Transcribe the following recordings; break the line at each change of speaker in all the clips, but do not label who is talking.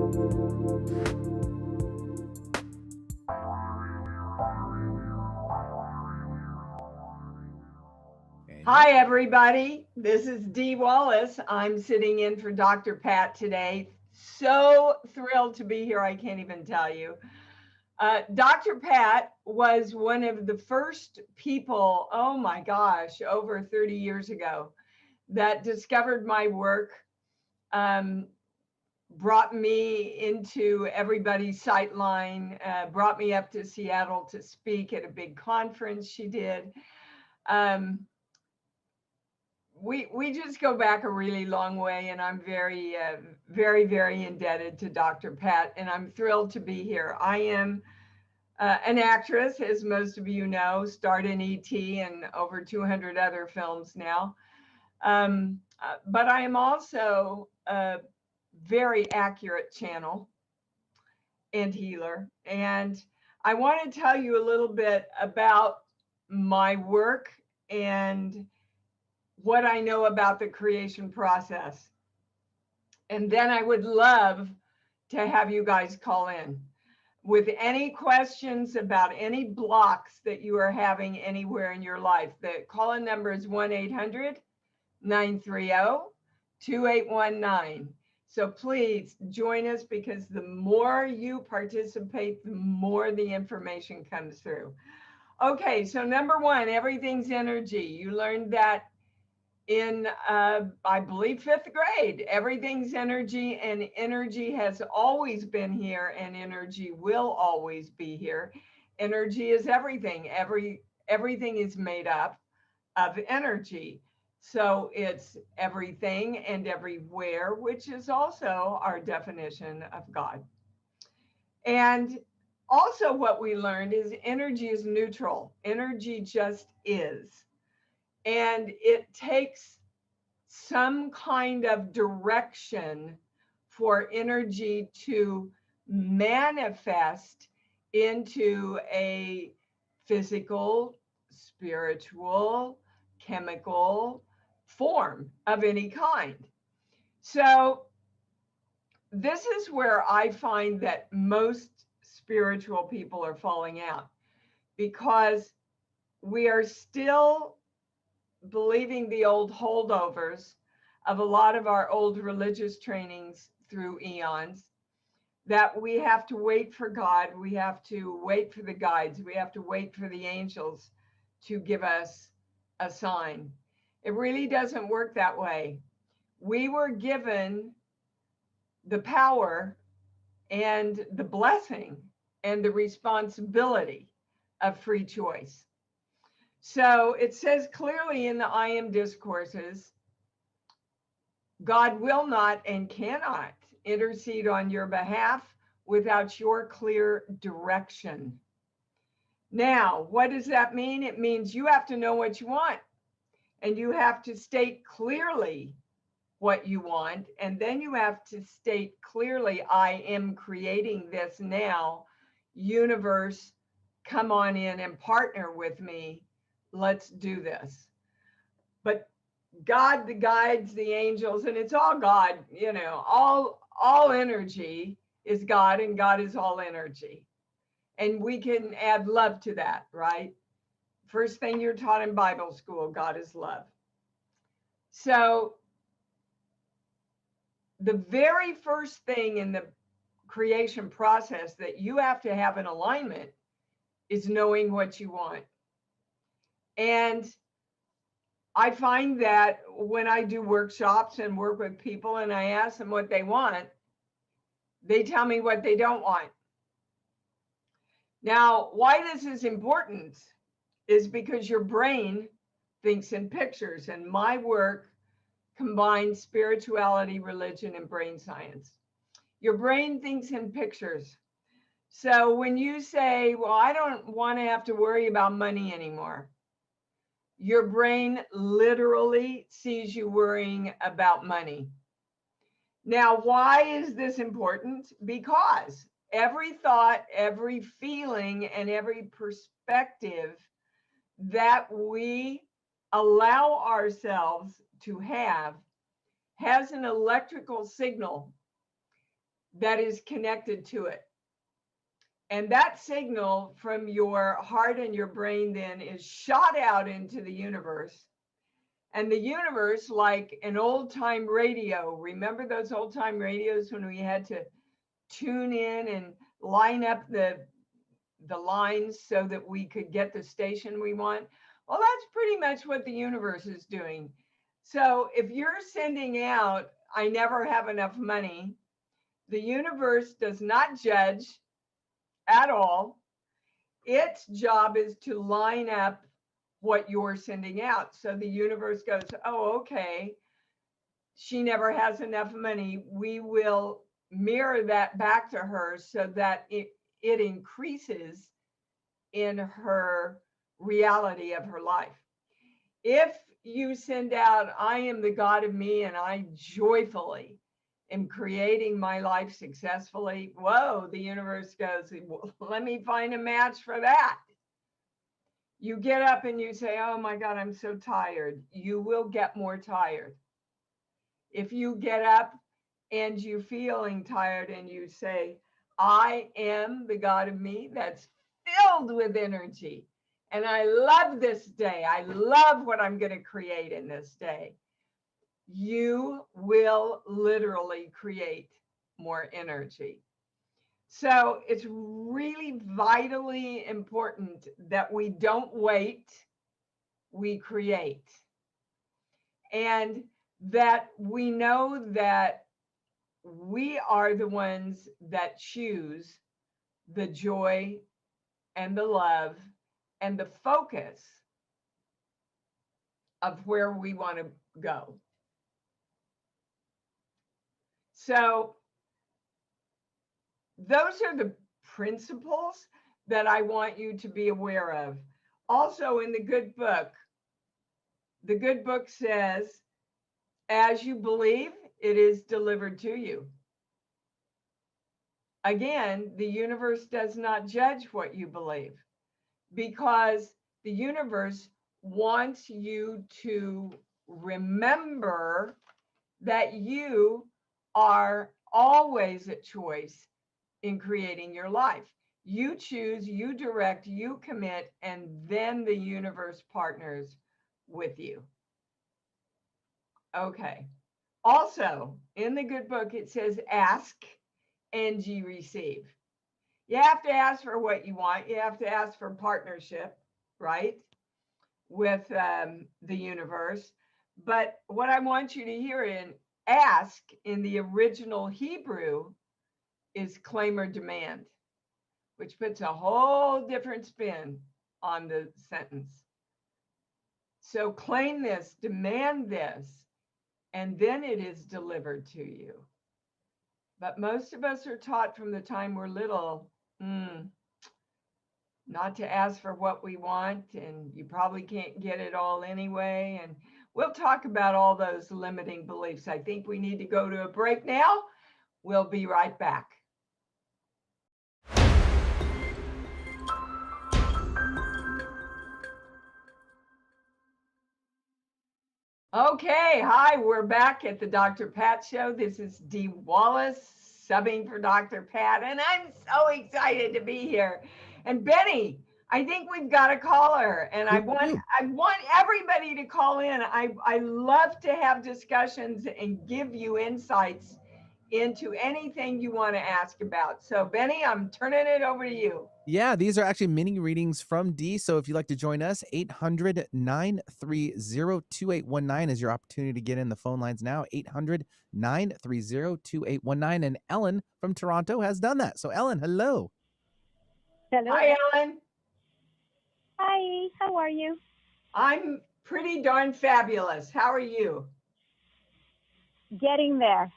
Hi, everybody. This is Dee Wallace. I'm sitting in for Dr. Pat today. So thrilled to be here. I can't even tell you. Dr. Pat was one of the first people, oh my gosh, over 30 years ago, that discovered my work, brought me into everybody's sightline, brought me up to Seattle to speak at a big conference she did. We just go back a really long way, and I'm very, very indebted to Dr. Pat, and I'm thrilled to be here. I am an actress, as most of you know, starred in E.T. and over 200 other films now. But I am also a very accurate channel and healer. And I want to tell you a little bit about my work and what I know about the creation process. And then I would love to have you guys call in with any questions about any blocks that you are having anywhere in your life. The call-in number is 1-800-930-2819. So please join us, because the more you participate, the more the information comes through. Okay, so number one, everything's energy. You learned that in, I believe, 5th grade. Everything's energy, and energy has always been here, and energy will always be here. Energy is everything. Everything is made up of energy. So it's everything and everywhere, which is also our definition of God. And also what we learned is energy is neutral. Energy just is. And it takes some kind of direction for energy to manifest into a physical, spiritual, chemical form of any kind. So this is where I find that most spiritual people are falling out, because we are still believing the old holdovers of a lot of our old religious trainings through eons, that we have to wait for God, we have to wait for the guides, we have to wait for the angels to give us a sign. It really doesn't work that way. We were given the power and the blessing and the responsibility of free choice. So it says clearly in the I Am discourses, God will not and cannot intercede on your behalf without your clear direction. Now, what does that mean? It means you have to know what you want, and you have to state clearly what you want, and then you have to state clearly, I am creating this now. Universe, come on in and partner with me. Let's do this. But God, the guides, the angels, and it's all God, you know, all energy is God, and God is all energy. And we can add love to that, right? First thing you're taught in Bible school, God is love. So the very first thing in the creation process that you have to have in alignment is knowing what you want. And I find that when I do workshops and work with people and I ask them what they want, they tell me what they don't want. Now, why this is important is because your brain thinks in pictures, and my work combines spirituality, religion, and brain science. Your brain thinks in pictures. So when you say, well, I don't want to have to worry about money anymore, your brain literally sees you worrying about money. Now, why is this important? Because every thought, every feeling, and every perspective that we allow ourselves to have has an electrical signal that is connected to it. And that signal from your heart and your brain then is shot out into the universe. And the universe, like an old time radio, remember those old time radios when we had to tune in and line up the lines so that we could get the station we want? Well, that's pretty much what the universe is doing. So if you're sending out, I never have enough money, the universe does not judge at all. Its job is to line up what you're sending out. So the universe goes, oh, okay, she never has enough money. We will mirror that back to her so that it increases in her reality of her life. If you send out, I am the God of me and I joyfully am creating my life successfully, whoa, the universe goes, well, let me find a match for that. You get up and you say, oh my God, I'm so tired. You will get more tired. If you get up and you're feeling tired and you say, I am the God of me, that's filled with energy. And I love this day. I love what I'm going to create in this day. You will literally create more energy. So it's really vitally important that we don't wait, we create. And that we know that we are the ones that choose the joy and the love and the focus of where we want to go. So those are the principles that I want you to be aware of. Also in the good book says, as you believe, it is delivered to you. Again, the universe does not judge what you believe, because the universe wants you to remember that you are always at choice in creating your life. You choose, you direct, you commit, and then the universe partners with you. Okay. Also, in the good book, it says, ask and ye receive. You have to ask for what you want. You have to ask for partnership, right, with the universe. But what I want you to hear in ask in the original Hebrew is claim or demand, which puts a whole different spin on the sentence. So claim this, demand this, and then it is delivered to you. But most of us are taught from the time we're little, not to ask for what we want, and you probably can't get it all anyway. And we'll talk about all those limiting beliefs. I think we need to go to a break now. We'll be right back. Okay, hi, we're back at the Dr. Pat Show. This is Dee Wallace, subbing for Dr. Pat, and I'm so excited to be here. And Benny, I think we've got a caller, and I want everybody to call in. I love to have discussions and give you insights into anything you want to ask about. So Benny, I'm turning it over to you.
Yeah, these are actually mini readings from Dee. So if you'd like to join us, 800-930-2819 is your opportunity to get in the phone lines now. 800-930-2819. And Ellen from Toronto has done that. So Ellen, hello.
Hello.
Hi, Ellen.
Hi, how are you?
I'm pretty darn fabulous. How are you?
Getting there.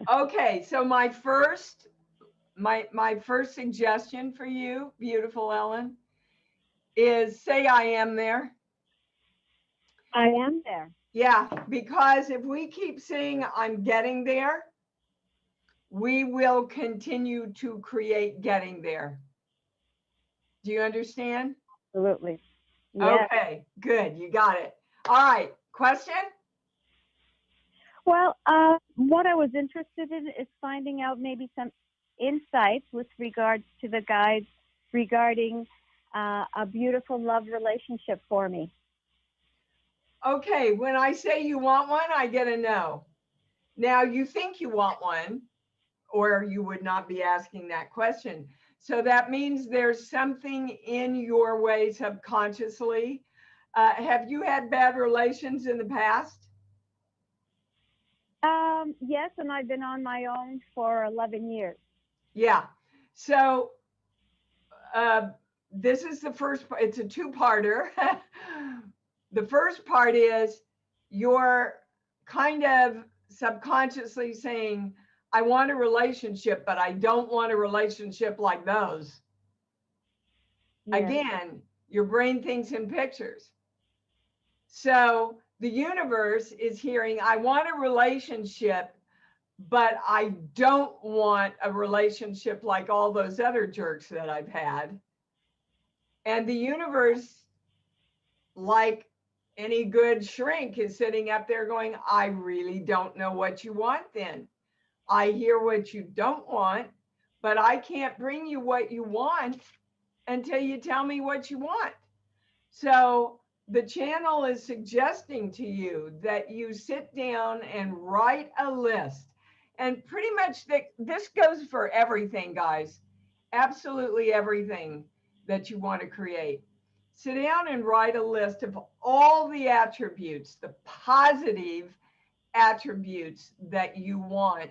Okay, so my first suggestion for you, beautiful Ellen, is say I am there.
I am there.
Yeah, because if we keep saying I'm getting there, we will continue to create getting there. Do you understand?
Absolutely. Yes.
Okay, good. You got it. All right. Question?
Well, What I was interested in is finding out maybe some insights with regards to the guides regarding a beautiful love relationship for me.
Okay, when I say you want one, I get a no. Now you think you want one, or you would not be asking that question. So that means there's something in your way subconsciously. Have you had bad relations in the past?
Yes, and I've been on my own for 11 years.
Yeah. So this is the first part. It's a two-parter. The first part is you're kind of subconsciously saying, I want a relationship, but I don't want a relationship like those.
Yes.
Again, your brain thinks in pictures. So the universe is hearing, I want a relationship, but I don't want a relationship like all those other jerks that I've had. And the universe, like any good shrink, is sitting up there going, I really don't know what you want then. I hear what you don't want, but I can't bring you what you want until you tell me what you want. So the channel is suggesting to you that you sit down and write a list. And pretty much this goes for everything, guys. Absolutely everything that you want to create. Sit down and write a list of all the attributes, the positive attributes that you want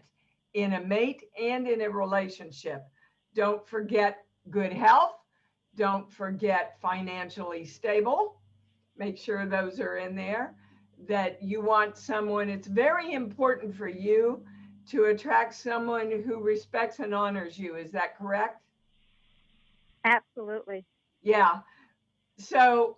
in a mate and in a relationship. Don't forget good health. Don't forget financially stable. Make sure those are in there. That you want someone, it's very important for you to attract someone who respects and honors you. Is that correct?
Absolutely.
Yeah. So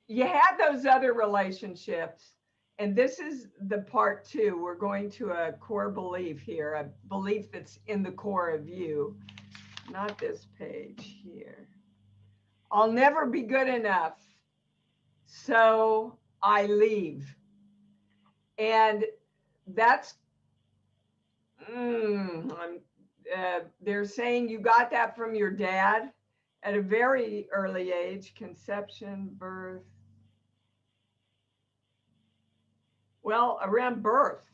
you had those other relationships, and this is the part two. We're going to a core belief here, a belief that's in the core of you, not this page here. I'll never be good enough, so I leave. And that's, they're saying you got that from your dad at a very early age, conception, birth. Well, around birth.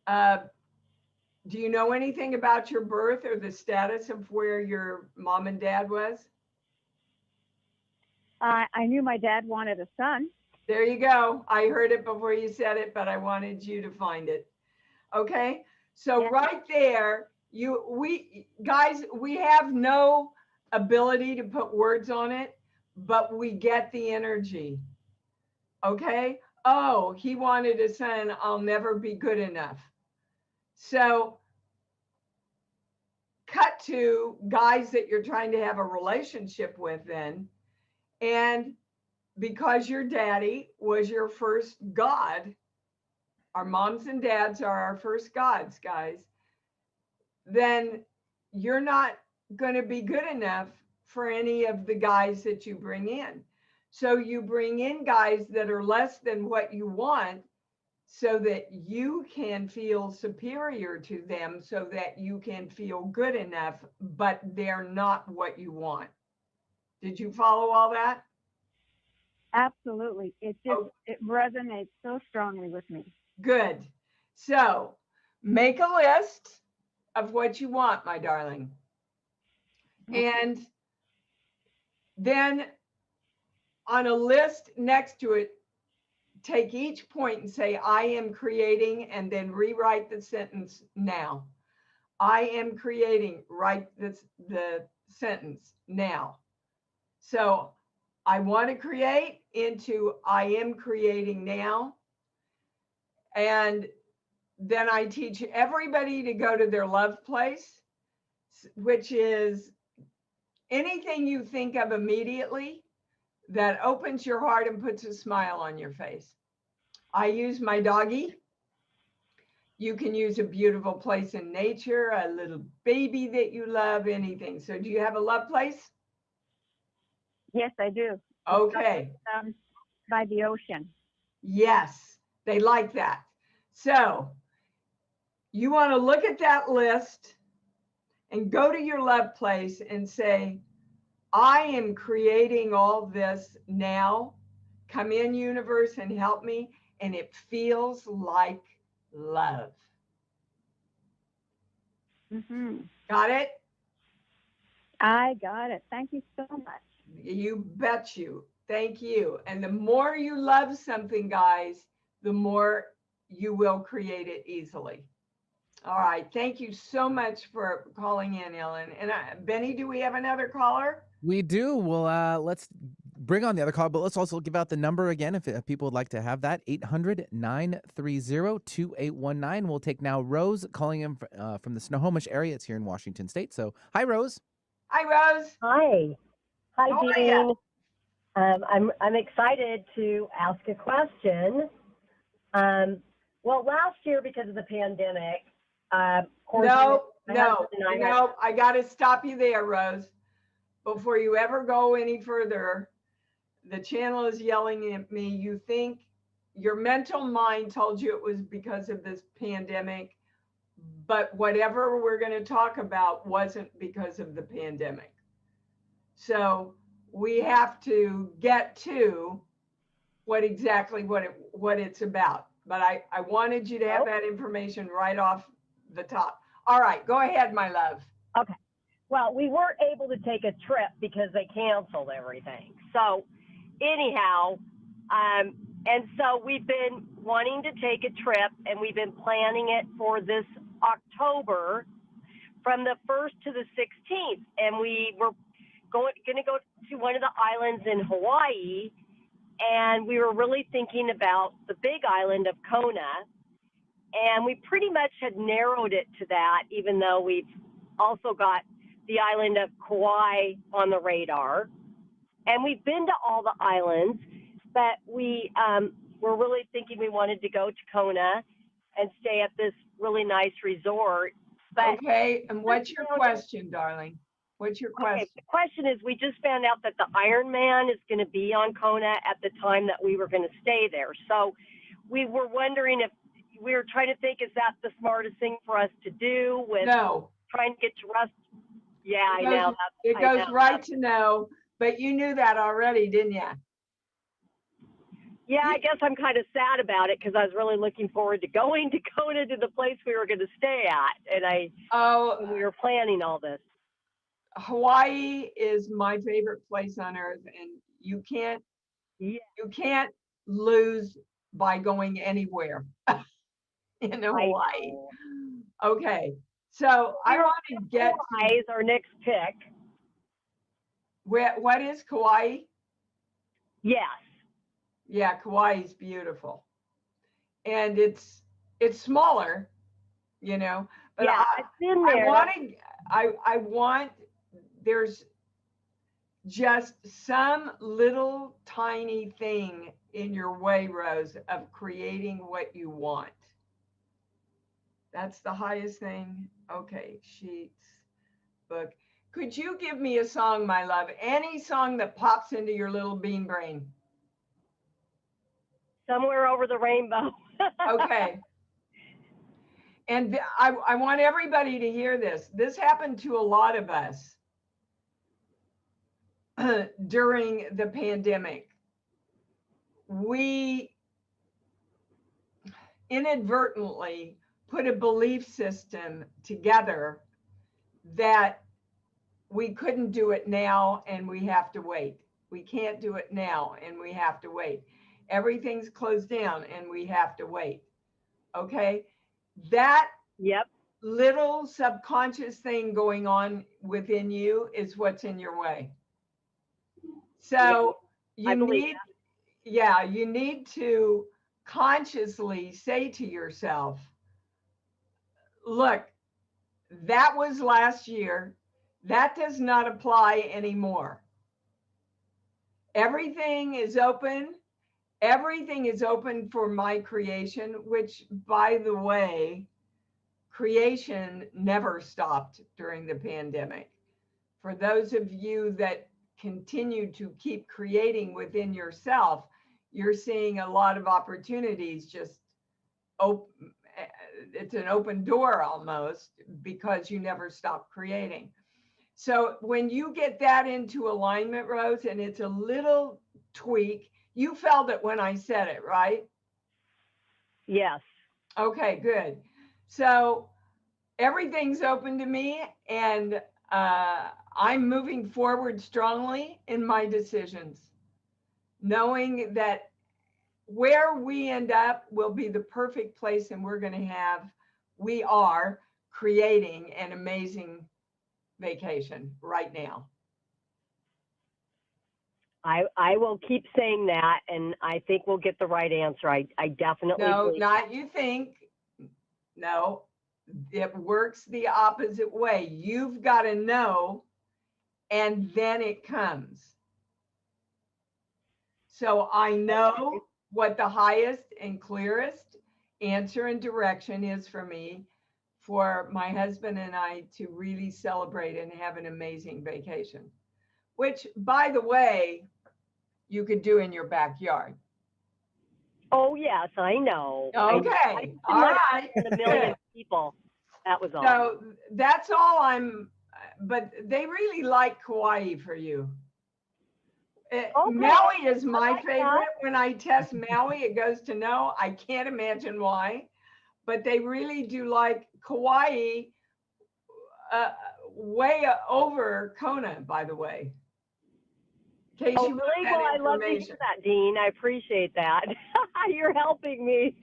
Do you know anything about your birth or the status of where your mom and dad was?
I knew my dad wanted a son.
There you go. I heard it before you said it, but I wanted you to find it. Okay. So
Yeah.
right there, we guys, we have no ability to put words on it, but we get the energy. Okay. Oh, he wanted a son. I'll never be good enough. So cut to guys that you're trying to have a relationship with then. And because your daddy was your first God, our moms and dads are our first gods, guys, then you're not going to be good enough for any of the guys that you bring in. So you bring in guys that are less than what you want so that you can feel superior to them, so that you can feel good enough, but they're not what you want. Did you follow all that?
Absolutely. It resonates so strongly with me.
Good. So make a list of what you want, my darling. And then on a list next to it, take each point and say, I am creating, and then rewrite the sentence now. I am creating, write the sentence now. So I want to create into I am creating now. And then I teach everybody to go to their love place, which is anything you think of immediately that opens your heart and puts a smile on your face. I use my doggy. You can use a beautiful place in nature, a little baby that you love, anything. So do you have a love place?
Yes, I do.
Okay.
By the ocean.
Yes, they like that. So you want to look at that list and go to your love place and say, I am creating all this now. Come in, universe, and help me. And it feels like love.
Mm-hmm.
Got it?
I got it. Thank you so much.
You bet you. Thank you. And the more you love something, guys, the more you will create it easily. All right. Thank you so much for calling in, Ellen. And Benny, do we have another caller?
We do. Well, let's bring on the other call, but let's also give out the number again if people would like to have that. 800-930-2819. We'll take now Rose calling in from the Snohomish area. It's here in Washington State. So, hi, Rose.
Hi, Rose.
Hi. Hi,
How are
Dean. I'm excited to ask a question. Well, last year, because of the pandemic,
No, I got to stop you there, Rose. Before you ever go any further, the channel is yelling at me. You think your mental mind told you it was because of this pandemic, but whatever we're going to talk about wasn't because of the pandemic. So we have to get to what it's about. But I wanted you to have that information right off the top. All right, go ahead, my love.
Okay. Well, we weren't able to take a trip because they canceled everything. So anyhow, and so we've been wanting to take a trip, and we've been planning it for this October from the 1st to the 16th. And we were going to go to one of the islands in Hawaii, and we were really thinking about the big island of Kona. And we pretty much had narrowed it to that, even though we've also got the island of Kauai on the radar. And we've been to all the islands, but we were really thinking we wanted to go to Kona and stay at this really nice resort. But
okay, and what's your question, darling? What's your question?
Okay, the question is, we just found out that the Ironman is going to be on Kona at the time that we were going to stay there. So we were wondering if we were trying to think, is that the smartest thing for us to do with trying to get to rest? Yeah, I know.
It goes right to no, but you knew that already, didn't you?
Yeah, I guess I'm kind of sad about it because I was really looking forward to going to Kona, to the place we were going to stay at, and when we were planning all this.
Hawaii is my favorite place on earth, and you can't lose by going anywhere in Hawaii. Okay, so I want to get
Kauai is our next pick.
What is Kauai?
Yes.
Yeah, Kauai is beautiful, and it's smaller, but
yeah, I've been there.
I want there's just some little tiny thing in your way, Rose, of creating what you want. That's the highest thing. Okay, sheets, book. Could you give me a song, my love? Any song that pops into your little bean brain.
Somewhere Over the Rainbow.
Okay. And I want everybody to hear this. This happened to a lot of us during the pandemic. We inadvertently put a belief system together that we couldn't do it now and we have to wait. We can't do it now and we have to wait. Everything's closed down and we have to wait. Okay? That little subconscious thing going on within you is what's in your way. So you need to consciously say to yourself, look, that was last year. That does not apply anymore. Everything is open. Everything is open for my creation, which, by the way, creation never stopped during the pandemic. For those of you that continue to keep creating within yourself, you're seeing a lot of opportunities just it's an open door almost, because you never stop creating. So when you get that into alignment, Rose, and it's a little tweak, you felt it when I said it, right?
Yes.
Okay, good. So everything's open to me, and I'm moving forward strongly in my decisions, knowing that where we end up will be the perfect place, and we are creating an amazing vacation right now.
I will keep saying that, and I think we'll get the right answer. I definitely
No,
believe
not you think. No, it works the opposite way. You've got to know, and then it comes. So I know what the highest and clearest answer and direction is for me, for my husband and I to really celebrate and have an amazing vacation, which, by the way, you could do in your backyard.
Oh, yes, I know.
Okay. All right.
A million people. That was all.
So that's all but they really like Kauai for you.
Okay.
Maui is my
like
favorite.
that.
When I test Maui, it goes to no. I can't imagine why, but they really do like Kauai, way over Kona, by the way. In case you want
Really?
that
Well, I love to hear
information.
that, Dean. I appreciate that. You're helping me.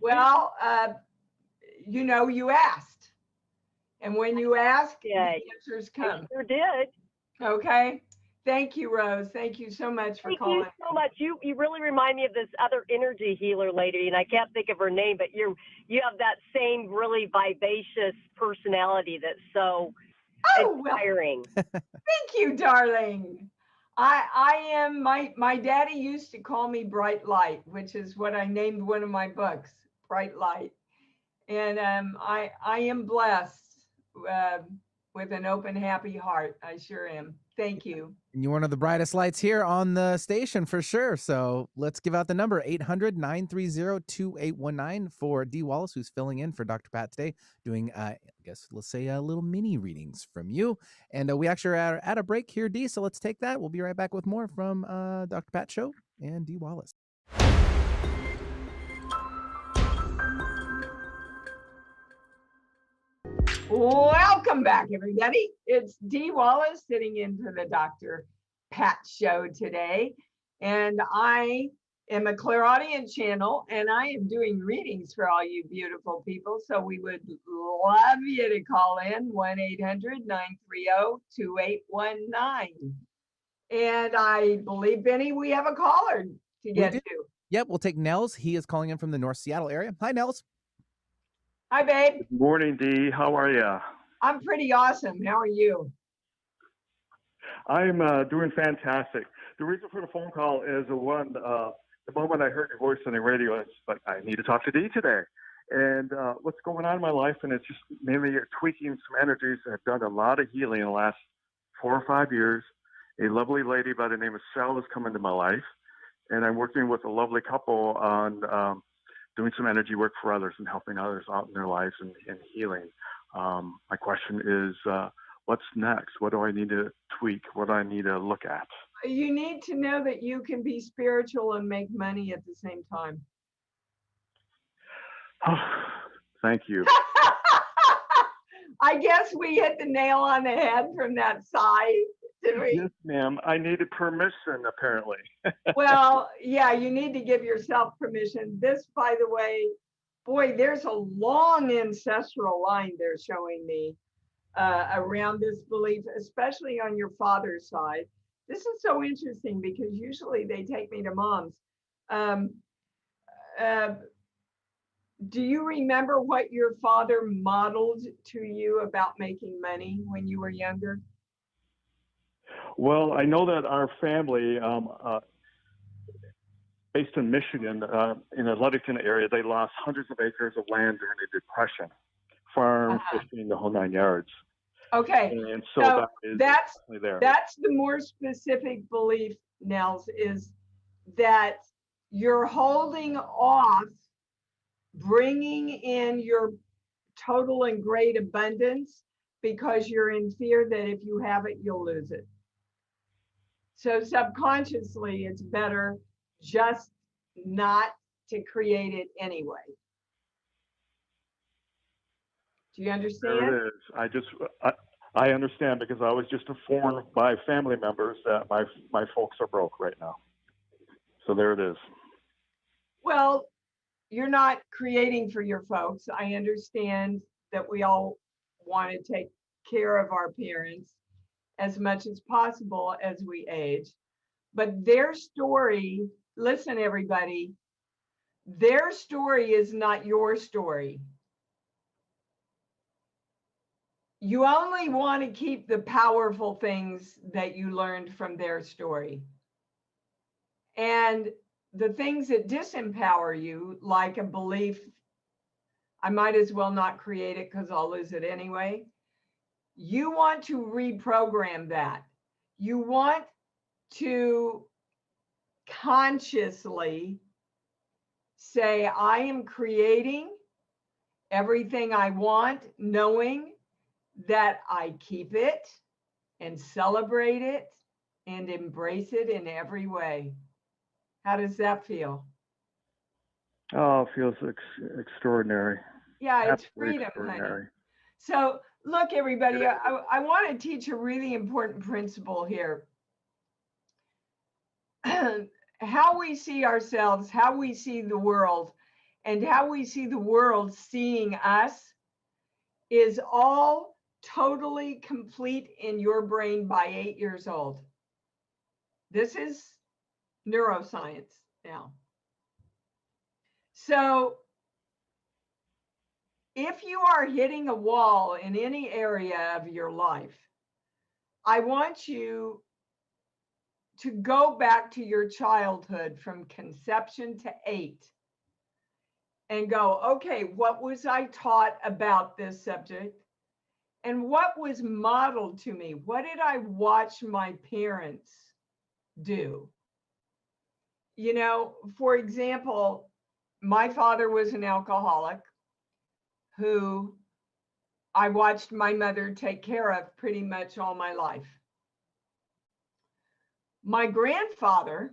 Well, you asked. And when you ask, the
Yeah,
answers
I
come.
sure did.
Okay. Thank you, Rose. Thank you so much for calling.
Thank you so much. You really remind me of this other energy healer lady, and I can't think of her name, but you have that same really vivacious personality that's so inspiring.
Well, thank you, darling. I am, my daddy used to call me Bright Light, which is what I named one of my books, Bright Light. And I am blessed with an open, happy heart. I sure am. Thank you.
And you're one of the brightest lights here on the station for sure. So let's give out the number, 800-930-2819 for Dee Wallace, who's filling in for Dr. Pat today, doing, let's say little mini readings from you. And we actually are at a break here, Dee. So let's take that. We'll be right back with more from Dr. Pat Show and Dee Wallace.
Welcome back, everybody. It's Dee Wallace sitting in for the Dr. Pat Show today. And I am a clairaudient channel, and I am doing readings for all you beautiful people. So we would love you to call in 1-800-930-2819. And I believe, Benny, we have a caller to get to.
Yep, we'll take Nels. He is calling in from the North Seattle area. Hi, Nels.
Hi, babe.
Good morning, Dee. How are you?
I'm pretty awesome. How are you?
I'm doing fantastic. The reason for the phone call is the moment I heard your voice on the radio, it's like, I need to talk to Dee today. And what's going on in my life, and it's just mainly tweaking some energies. I've done a lot of healing in the last 4 or 5 years. A lovely lady by the name of Sal has come into my life, and I'm working with a lovely couple on doing some energy work for others and helping others out in their lives and healing. My question is, what's next? What do I need to tweak? What do I need to look at?
You need to know that you can be spiritual and make money at the same time.
Thank you.
I guess we hit the nail on the head from that side, did we?
Yes, ma'am. I needed permission, apparently.
Well, yeah, you need to give yourself permission. This, by the way, boy, there's a long ancestral line they're showing me around this belief, especially on your father's side. This is so interesting because usually they take me to moms. Do you remember what your father modeled to you about making money when you were younger?
Well, I know that our family, based in Michigan, in the Ludington area, they lost hundreds of acres of land during the Depression, farm, fishing, the whole 9 yards.
Okay,
and so that's
the more specific belief, Nels, is that you're holding off bringing in your total and great abundance because you're in fear that if you have it, you'll lose it. So subconsciously, it's better just not to create it anyway. Do you understand?
There it is. I understand because I was just informed by family members that my folks are broke right now. So there it is.
Well, you're not creating for your folks. I understand that we all want to take care of our parents as much as possible as we age. But their story, listen, everybody, their story is not your story. You only want to keep the powerful things that you learned from their story. And the things that disempower you, like a belief, I might as well not create it because I'll lose it anyway. You want to reprogram that. You want to consciously say, I am creating everything I want, knowing that I keep it and celebrate it and embrace it in every way. How does that feel?
Oh, it feels extraordinary.
Yeah, it's
Absolutely
freedom,
extraordinary.
honey. So look, everybody, I want to teach a really important principle here. How we see ourselves, how we see the world, and how we see the world seeing us is all totally complete in your brain by 8 years old. This is neuroscience now. So if you are hitting a wall in any area of your life, I want you to go back to your childhood from conception to 8 and go, okay, what was I taught about this subject? And what was modeled to me? What did I watch my parents do? You know, for example, my father was an alcoholic who I watched my mother take care of pretty much all my life. My grandfather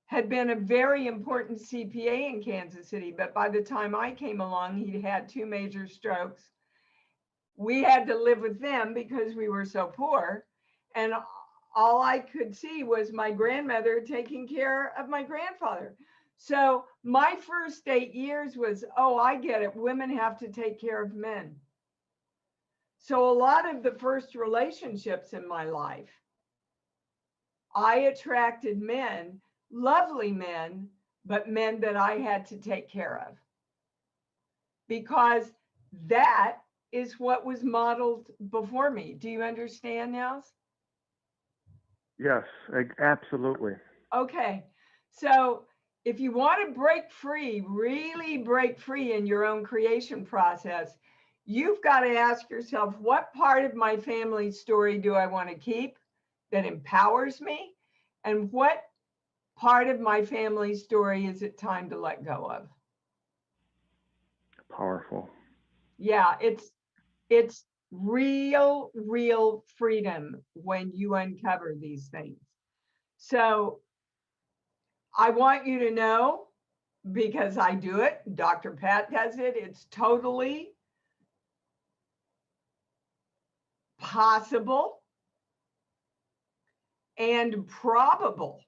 had been a very important CPA in Kansas City, but by the time I came along, he'd had 2 major strokes. We had to live with them because we were so poor. And all I could see was my grandmother taking care of my grandfather. So my first 8 years was, oh, I get it. Women have to take care of men. So a lot of the first relationships in my life, I attracted men, lovely men, but men that I had to take care of. Because that is what was modeled before me. Do you understand now?
Yes, absolutely.
Okay. So if you want to break free, really break free in your own creation process, you've got to ask yourself, what part of my family story do I want to keep that empowers me? And what part of my family story is it time to let go of?
Powerful.
Yeah, it's real freedom when you uncover these things. So I want you to know, because I do it, Dr. Pat does it, it's totally possible and probable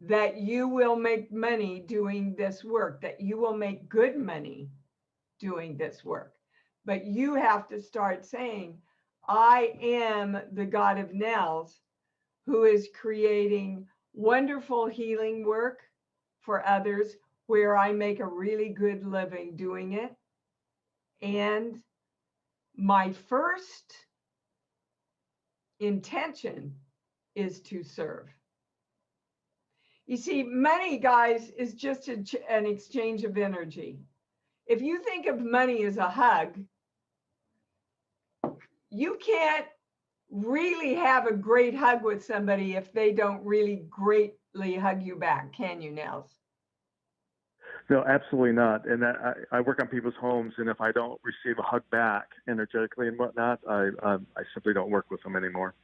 that you will make money doing this work, that you will make good money doing this work. But you have to start saying, I am the God of Nels who is creating wonderful healing work for others where I make a really good living doing it. And my first intention is to serve. You see, money, guys, is just an exchange of energy. If you think of money as a hug, you can't really have a great hug with somebody if they don't really greatly hug you back, can you, Nels?
No, absolutely not. And I work on people's homes, and if I don't receive a hug back energetically and whatnot, I simply don't work with them anymore.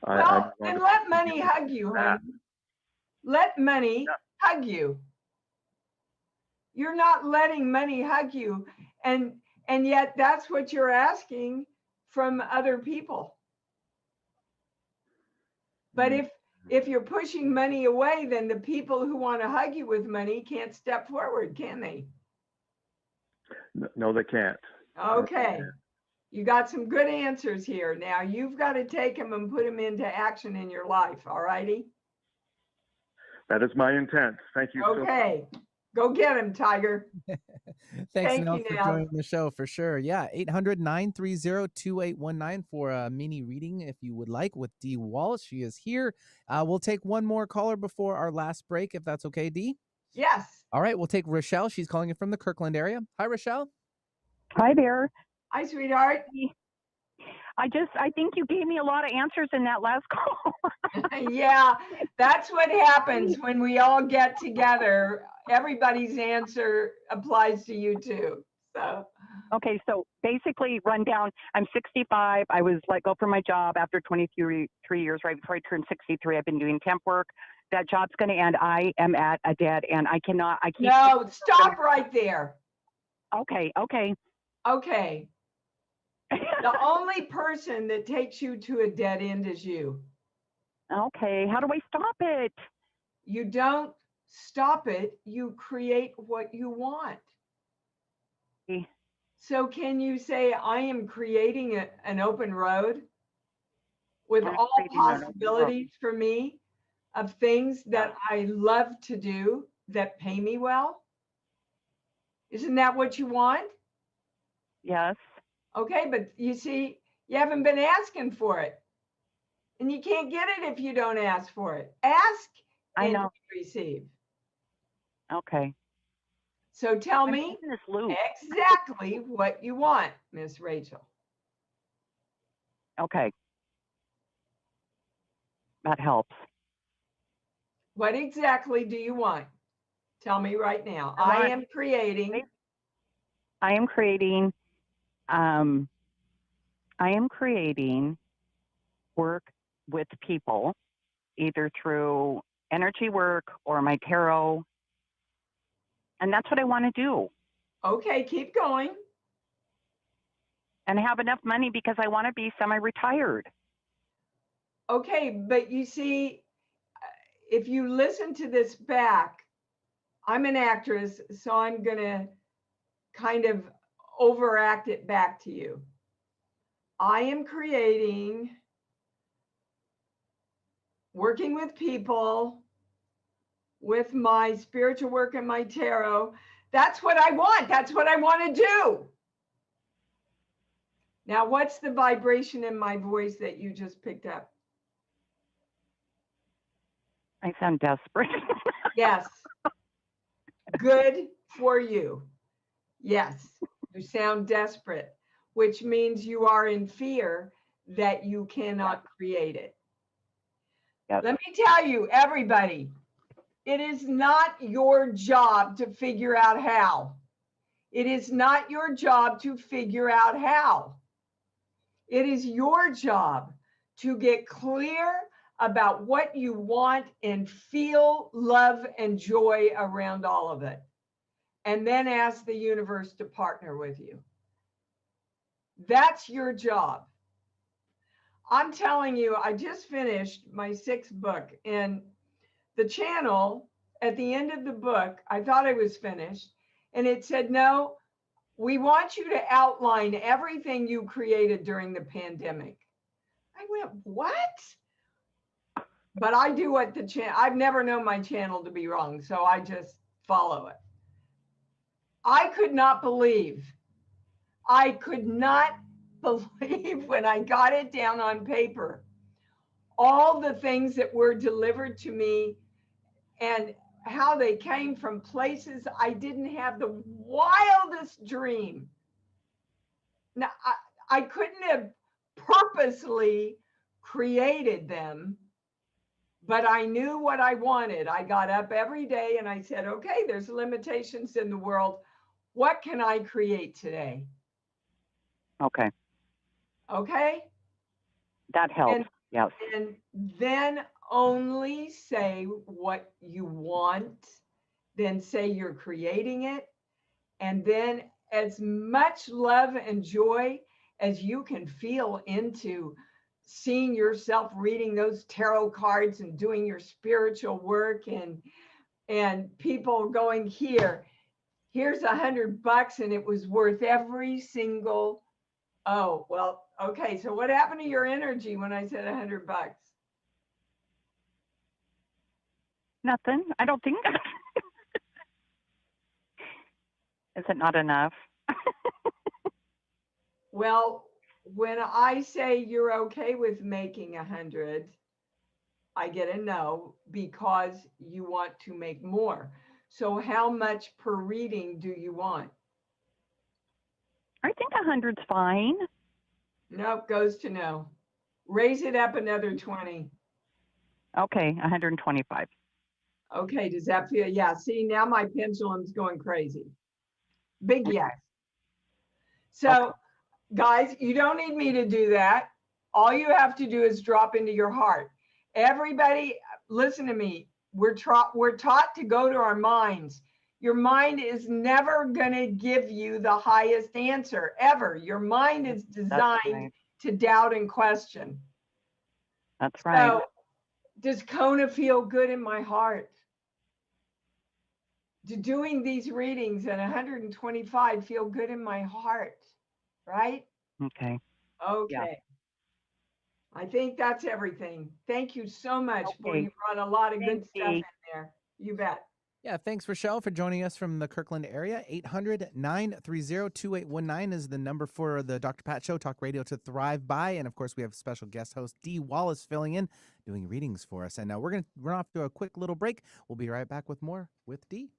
Well, then let money hug you, honey. Let money hug you. You're not letting money hug you, and yet that's what you're asking from other people. But if you're pushing money away, then the people who want to hug you with money can't step forward, can they?
No, they can't.
Okay. You got some good answers here. Now you've got to take them and put them into action in your life. All righty.
That is my intent. Thank you.
Okay. Go get him, Tiger.
Thanks,
Thank
Nell,
you,
for
Nell.
joining the show for sure. Yeah, 800-930-2819 for a mini reading if you would like with Dee Wallace. She is here. We'll take one more caller before our last break, if that's okay, Dee.
Yes.
All right, we'll take Rochelle. She's calling in from the Kirkland area. Hi, Rochelle.
Hi there.
Hi, sweetheart.
I think you gave me a lot of answers in that last call.
Yeah, that's what happens when we all get together. Everybody's answer applies to you too. So.
Okay, so basically, rundown. I'm 65. I was let go from my job after 23 years. Right before I turned 63, I've been doing temp work. That job's going to end. I am at a dead end. I keep.
No, stop right there.
Okay.
Okay. The only person that takes you to a dead end is you.
Okay. How do I stop it?
You don't stop it. You create what you want.
Okay.
So can you say, I am creating an open road with all possibilities for me of things that I love to do that pay me well? Isn't that what you want?
Yes.
Okay, but you see, you haven't been asking for it. And you can't get it if you don't ask for it. Ask and you receive.
Okay.
So tell me exactly what you want, Miss Rachel.
Okay. That helps.
What exactly do you want? Tell me right now. I am creating
work with people, either through energy work or my tarot. And that's what I want to do.
Okay, keep going.
And have enough money because I want to be semi-retired.
Okay, but you see, if you listen to this back, I'm an actress, so I'm going to kind of overact it back to you. I am creating, working with people, with my spiritual work and my tarot. That's what I want. That's what I want to do. Now, what's the vibration in my voice that you just picked up?
I sound desperate.
Yes. Good for you. Yes. You sound desperate, which means you are in fear that you cannot create it. Let me tell you, everybody, it is not your job to figure out how. It is not your job to figure out how. It is your job to get clear about what you want and feel love and joy around all of it. And then ask the universe to partner with you. That's your job. I'm telling you, I just finished my 6th book, and the channel at the end of the book, I thought I was finished, and it said, no, we want you to outline everything you created during the pandemic. I went, what? But I do what the channel, I've never known my channel to be wrong, so I just follow it. I could not believe when I got it down on paper, all the things that were delivered to me and how they came from places I didn't have the wildest dream. Now, I couldn't have purposely created them, but I knew what I wanted. I got up every day and I said, okay, there's limitations in the world. What can I create today?
Okay.
Okay.
That helps.
And,
Yes.
and then only say what you want, then say you're creating it. And then as much love and joy as you can feel into seeing yourself reading those tarot cards and doing your spiritual work, and people going, here's $100 and it was worth every single. Oh, well, okay. So what happened to your energy when I said $100?
Nothing. I don't think. Is it not enough?
Well, when I say you're okay with making 100, I get a no because you want to make more. So how much per reading do you want?
I think 100's fine.
Nope, goes to no. Raise it up another 20.
Okay, 125.
Okay, does that feel? Yeah, see, now my pendulum's going crazy. Big yes. So,
Okay.
guys, you don't need me to do that. All you have to do is drop into your heart. Everybody, listen to me. We're taught to go to our minds. Your mind is never going to give you the highest answer ever. Your mind is designed
right.
to doubt and question.
That's right.
So, does Kona feel good in my heart? Do doing these readings at 125 feel good in my heart? Right?
Okay.
Okay.
Yeah.
I think that's everything. Thank you so much. Boy,
Okay.
you brought a lot of good
Thanks,
stuff in
Dee.
there. You bet.
Yeah, thanks, Rochelle, for joining us from the Kirkland area. 800-930-2819 is the number for the Dr. Pat Show, Talk Radio to Thrive By. And, of course, we have special guest host Dee Wallace filling in, doing readings for us. And now we're going to run off to a quick little break. We'll be right back with more with Dee.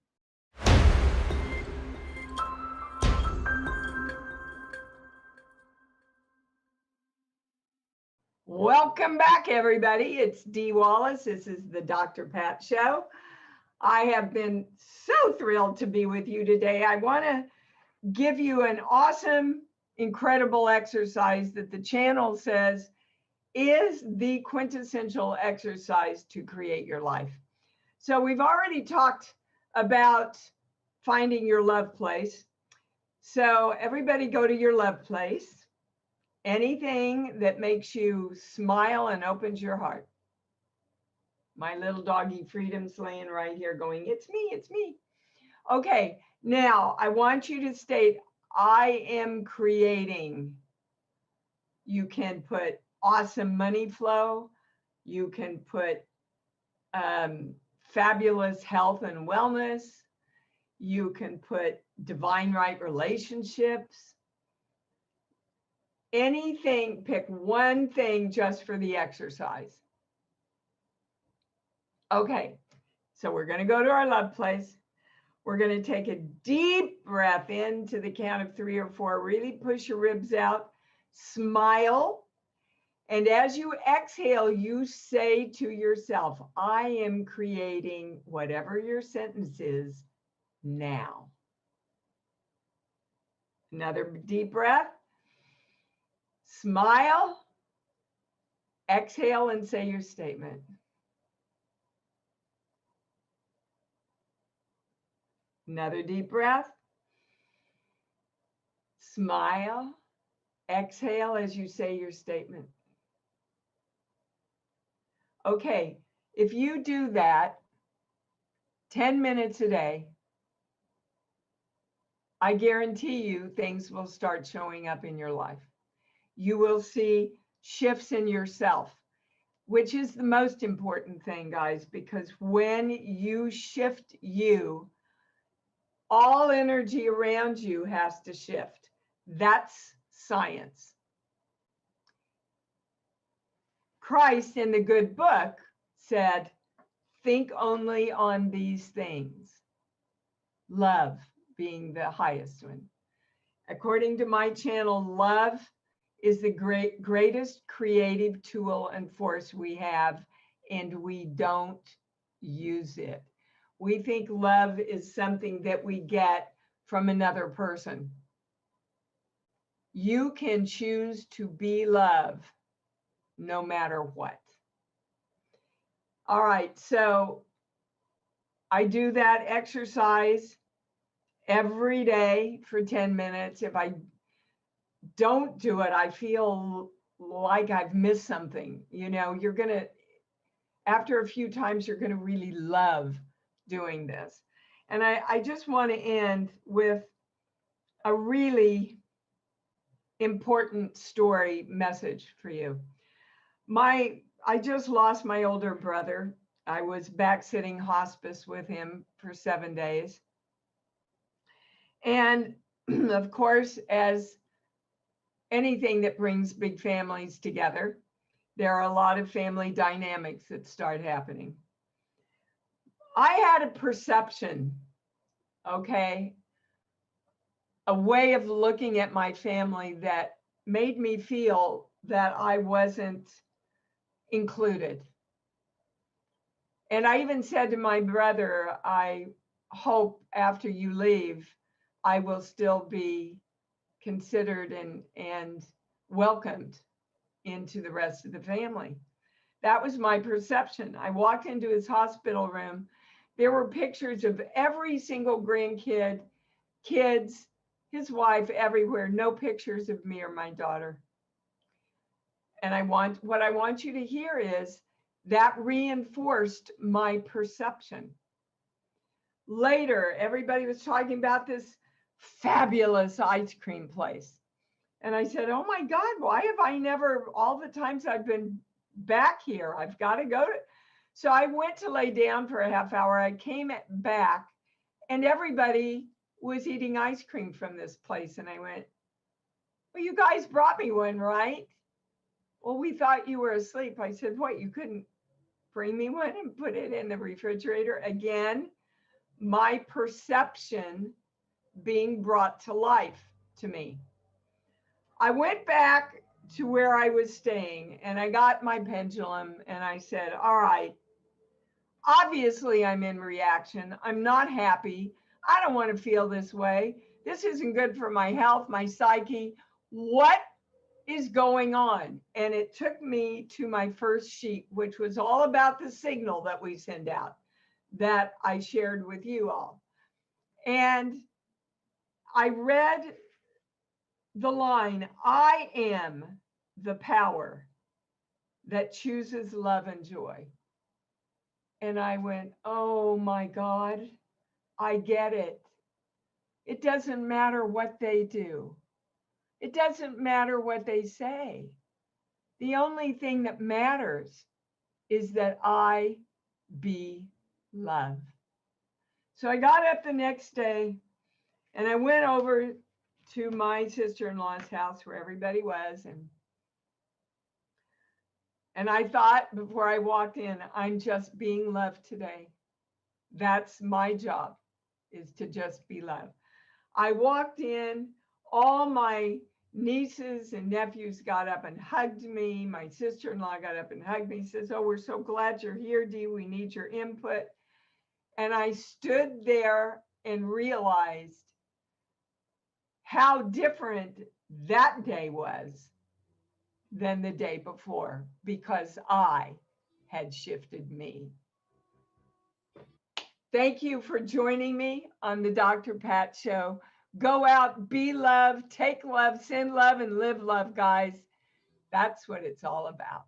Welcome back, everybody. It's Dee Wallace. This is the Dr. Pat Show. I have been so thrilled to be with you today. I want to give you an awesome, incredible exercise that the channel says is the quintessential exercise to create your life. So we've already talked about finding your love place. So everybody go to your love place. Anything that makes you smile and opens your heart. My little doggy Freedom's laying right here going, it's me, it's me. Okay, now I want you to state, I am creating. You can put awesome money flow. You can put fabulous health and wellness. You can put divine right relationships. Anything, pick one thing just for the exercise. Okay, so we're going to go to our love place. We're going to take a deep breath in to the count of 3 or 4. Really push your ribs out. Smile. And as you exhale, you say to yourself, I am creating whatever your sentence is now. Another deep breath. Smile. Exhale and say your statement. Another deep breath. Smile. Exhale as you say your statement. Okay, if you do that 10 minutes a day, I guarantee you things will start showing up in your life. You will see shifts in yourself, which is the most important thing, guys, because when you shift you, all energy around you has to shift. That's science. Christ in the good book said, think only on these things. Love being the highest one. According to my channel, love is the greatest creative tool and force we have and we don't use it. We think love is something that we get from another person. You can choose to be love no matter what. All right, so I do that exercise every day for 10 minutes. If I don't do it, I feel like I've missed something. You know, you're going to, after a few times, you're going to really love doing this. And I just want to end with a really important story message for you. I just lost my older brother. I was back sitting hospice with him for 7 days. And of course, as anything that brings big families together, there are a lot of family dynamics that start happening. I had a perception, okay, a way of looking at my family that made me feel that I wasn't included. And I even said to my brother, I hope after you leave, I will still be considered and welcomed into the rest of the family. That was my perception. I walked into his hospital room. There were pictures of every single grandkid, kids, his wife, everywhere. No pictures of me or my daughter. And what I want you to hear is that reinforced my perception. Later, everybody was talking about this fabulous ice cream place. And I said, oh my God, why have I never, all the times I've been back here, I've got to go to. So I went to lay down for a half hour. I came back and everybody was eating ice cream from this place. And I went, well, you guys brought me one, right? Well, we thought you were asleep. I said, what, you couldn't bring me one and put it in the refrigerator? Again, my perception being brought to life to me. I went back to where I was staying and I got my pendulum and I said, all right, obviously I'm in reaction. I'm not happy. I don't want to feel this way. This isn't good for my health, my psyche. What is going on? And it took me to my first sheet, which was all about the signal that we send out that I shared with you all. And I read the line, I am the power that chooses love and joy. And I went, oh my God, I get it. It doesn't matter what they do. It doesn't matter what they say. The only thing that matters is that I be love. So I got up the next day and I went over to my sister-in-law's house where everybody was. And I thought before I walked in, I'm just being loved today. That's my job, is to just be loved. I walked in, all my nieces and nephews got up and hugged me. My sister-in-law got up and hugged me, says, oh, we're so glad you're here, Dee. We need your input. And I stood there and realized how different that day was than the day before, because I had shifted me. Thank you for joining me on the Dr. Pat Show. Go out, be love, take love, send love, and live love, guys. That's what it's all about.